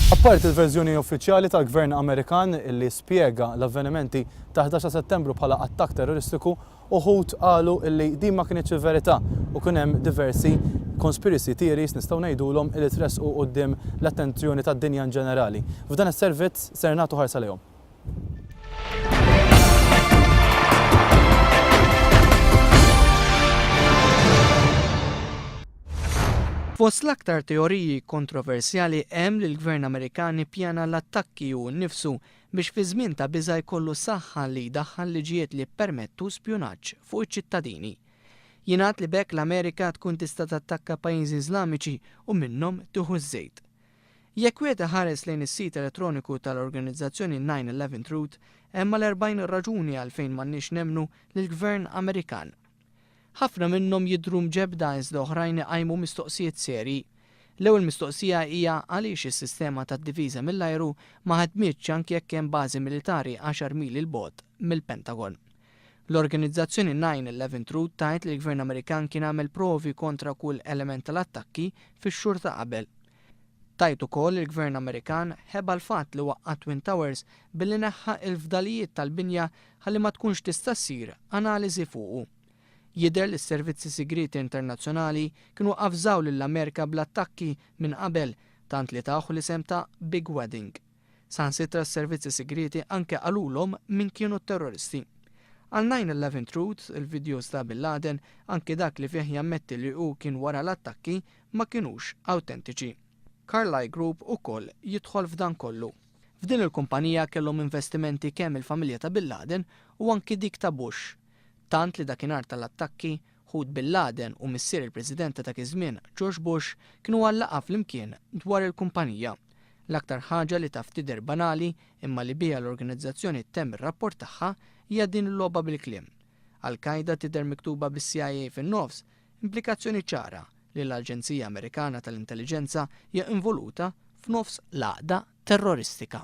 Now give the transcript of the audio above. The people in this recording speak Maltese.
Apparti il-verżjoni uffiċjali tal-Gvern Amerikan illi spjega l-avvenimenti ta' 11 Settembru bħala attakk terroristiku, uħud qalu illi din ma kienitx verità u kien hemm diversi conspiracy theories nistgħu ngħidulhom illi tresqu quddiem l-attenzjoni tad-dinja in ġenerali. F'dan is-servizz ser nagħtu ħarsa lejhom. Fost l-aktar teoriji kontroversjali hemm li l-Gvern Amerikan ippjana l-attakki hu nnifsu biex fi żmien ta' biża' jkollu saħħa li jdaħħal liġijiet li jippermettu spjunaġġ fuq iċ-ċittadini. Jingħad li bekk l-Amerika tkun tista' tattakka pajjiżi Iżlamiċi u minnhom tieħu ż-żejt. Jekk wieħed iħares lejn is-sit elettroniku tal-organizzazzjoni 9/11 Truth, hemm l-40 raġuni għalfejn m'għandniex nemmnu lill-Gvern Amerikan. Ħafna minnhom jidhru mġebda iżda oħrajn iqajmu mistoqsijiet serji. L-ewwel mistoqsija hija għaliex is-sistema tad-diviża mill-ajru ma ħadmitx anke jekk hemm bażi militari 10 mil il bogħod mill-Pentagon. L-organizzazzjoni 9/11 Truth tgħid li l-Gvern Amerikan kien għamel provi kontra kull element tal-attakki fix-xhur ta' qabel. Tajt ukoll il-Gvern Amerikan ħeba l-fatt li waqqa' Twin Towers billi neħħa l-fdalijiet tal-binja ħalli ma tkunx tista' ssir analiżi fuqu. Jidher li s-servizzi sigriti internazzjonali kienu avżaw lill-Amerika bl-attakki minn qabel tant li tagħhu l-isem ta' Big Wedding. Sansitra s-servizzi sigriti anke qalulhom min kienu terroristi. Għal 9/11 Truth, il-videos ta' Bin Laden anke dak li fih jammetti li hu kien wara l-attakki ma kienux awtentiċi. Carlyle Group ukoll jidħol f'dan kollu. F'din il-kumpanija kellhom investimenti kemm il-familja ta' Bin Laden u anke dik ta' Bush. Tant li dakinhar tal-attakki Hud Bin Laden u missier il-Presidenta ta' iż-żmien George Bush kienu għallaqa flimkien dwar il-kumpanija. L-aktar ħaġa li taf tidher banali imma li biha l-organizzazzjoni temm ir-rapport tagħha hija din il-logħba bil-kliem. Al-Qaeda tidher miktuba bis-CIA fin-nofs, implikazzjoni ċara li l-Aġenzija Amerikana tal-Intelligenza hija involuta f'nofs l-għaqda terroristika.